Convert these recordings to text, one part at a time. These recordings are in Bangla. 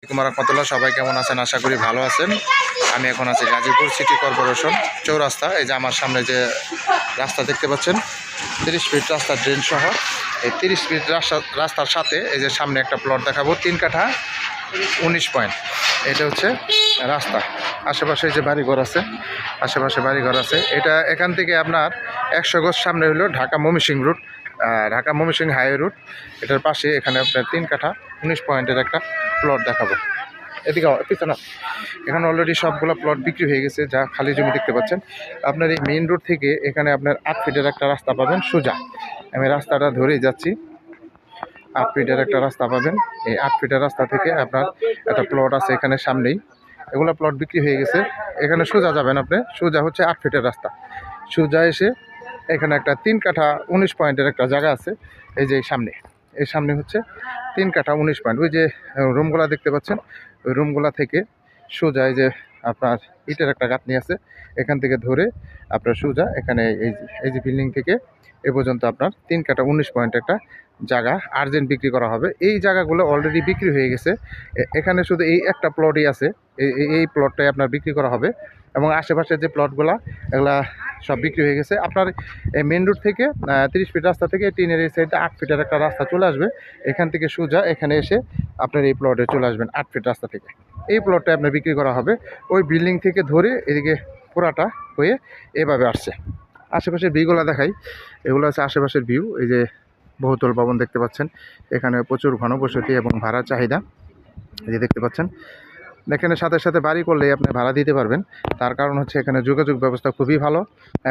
রহমতুল্লাহ, সবাই কেমন আছেন? আশা করি ভালো আছেন। আমি এখন আছি গাজীপুর সিটি কর্পোরেশন চৌরাস্তা। এই যে আমার সামনে যে রাস্তা দেখতে পাচ্ছেন, 30 ফিট রাস্তা, ড্রেন সহ। এই 30 ফিট রাস্তার সাথে এই যে সামনে একটা প্লট দেখাবো, 3 কাঠা 19 পয়েন্ট। এটা হচ্ছে রাস্তা। আশেপাশে যে বাড়িঘর আছে, আশেপাশে বাড়িঘর আছে। এটা এখান থেকে আপনার 100 গজ সামনে হলো Dhaka Mymensingh route, Dhaka Mymensingh highway route. এটার পাশে এখানে আপনার 3 কাঠা 19 পয়েন্টের একটা প্লট দেখাবো। এদিকে পিছনে এখানে অলরেডি সবগুলো প্লট বিক্রি হয়ে গেছে, যা খালি জমি দেখতে পাচ্ছেন। আপনার এই মেইন রোড থেকে এখানে আপনার 8 ফিটের একটা রাস্তা পাবেন সোজা। আমি রাস্তাটা ধরেই যাচ্ছি। 8 ফিটের একটা রাস্তা পাবেন। এই 8 ফিটের রাস্তা থেকে আপনার একটা প্লট আছে এখানে সামনেই। এগুলো প্লট বিক্রি হয়ে গেছে। এখানে সোজা যাবেন আপনি, সোজা হচ্ছে 8 ফিটের রাস্তা। সোজা এসে এখানে একটা 3 কাঠা 19 পয়েন্টের একটা জায়গা আছে। এই যে সামনে, এই সামনে হচ্ছে 3 কাঠা 19 পয়েন্ট। ওই যে রুমগুলা দেখতে পাচ্ছেন, ওই রুমগুলা থেকে সোজা এই যে আপনার ইটের একটা গাঁথনি আছে, এখান থেকে ধরে আপনার সোজা এখানে এই যে বিল্ডিং থেকে এ পর্যন্ত আপনার 3 কাঠা 19 পয়েন্ট একটা জায়গা আর্জেন্ট বিক্রি করা হবে। এই জায়গাগুলো অলরেডি বিক্রি হয়ে গেছে। এখানে শুধু এই একটা প্লটই আছে, এই প্লটটাই আপনার বিক্রি করা হবে। এবং আশেপাশের যে প্লটগুলা, এগুলা সব বিক্রি হয়ে গেছে। আপনার এই মেন রোড থেকে 30 ফিট রাস্তা থেকে টিনের এই সাইডে 8 ফিটের একটা রাস্তা চলে আসবে। এখান থেকে সোজা এখানে এসে আপনার এই প্লটে চলে আসবেন 8 ফিট রাস্তা থেকে। এই প্লটটা আপনার বিক্রি করা হবে। ওই বিল্ডিং থেকে ধরে এদিকে পুরাটা হয়ে এভাবে আসছে। আশেপাশের ভিউগুলো দেখাই। এগুলো আছে আশেপাশের ভিউ। এই যে বহুতল ভবন দেখতে পাচ্ছেন, এখানে প্রচুর ঘনবসতি এবং ভাড়া চাহিদা। এই যে দেখতে পাচ্ছেন, এখানে সাথে সাথে বাড়ি করলেই আপনি ভাড়া দিতে পারবেন। তার কারণ হচ্ছে এখানে যোগাযোগ ব্যবস্থা খুবই ভালো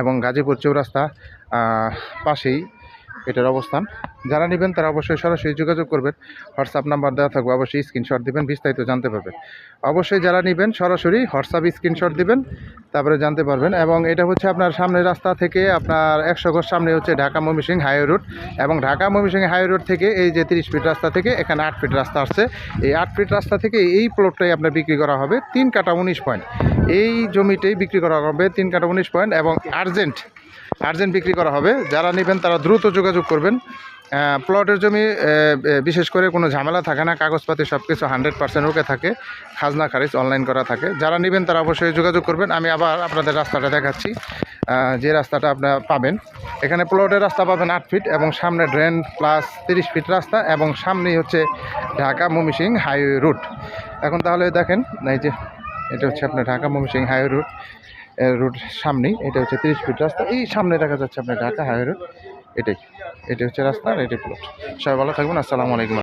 এবং গাজীপুর চৌরাস্তা পাশেই এটার অবস্থান। যারা নেবেন তারা অবশ্যই সরাসরি যোগাযোগ করবেন। হোয়াটসঅ্যাপ নাম্বার দেওয়া থাকবে, অবশ্যই স্ক্রিনশট দিবেন, বিস্তারিত জানতে পারবেন। অবশ্যই যারা নেবেন সরাসরি হোয়াটসঅ্যাপ স্ক্রিনশট দিবেন, তারপরে জানতে পারবেন। এবং এটা হচ্ছে আপনার সামনের রাস্তা থেকে আপনার 100 গজ সামনে হচ্ছে ঢাকা ময়মনসিংহ হাইওয়ে রুট। এবং ঢাকা ময়মনসিংহ হাইওয়ে রুট থেকে এই যে 30 ফিট রাস্তা থেকে এখানে 8 ফিট রাস্তা আসছে। এই 8 ফিট রাস্তা থেকে এই প্লটটাই আপনার বিক্রি করা হবে 3 কাঠা 19 পয়েন্ট। এই জমিটাই বিক্রি করা হবে 3 কাঠা 19 পয়েন্ট এবং আর্জেন্ট বিক্রি করা হবে। যারা নেবেন তারা দ্রুত যোগাযোগ করবেন। প্লটের জমি বিশেষ করে কোনো ঝামেলা থাকে না, কাগজপাতি সব কিছু 100% ওকে থাকে, খাজনা খারিজ অনলাইন করা থাকে। যারা নেবেন তারা অবশ্যই যোগাযোগ করবেন। আমি আবার আপনাদের রাস্তাটা দেখাচ্ছি, যে রাস্তাটা আপনারা পাবেন। এখানে প্লটের রাস্তা পাবেন 8 ফিট এবং সামনে ড্রেন প্লাস 30 ফিট রাস্তা এবং সামনেই হচ্ছে ঢাকা ময়মনসিংহ হাইওয়ে রুট। এখন তাহলে দেখেন, এই যে এটা হচ্ছে আপনার ঢাকা ময়মনসিংহ হাইওয়ে রুট সামনেই। এটা হচ্ছে 30 ফিট রাস্তা। এই সামনে দেখা যাচ্ছে আপনার ঢাকা হাইওয়ে রুট। এটা হচ্ছে রাস্তা আর এটাই প্লট। সবাই ভালো থাকবেন। আসসালামু আলাইকুম।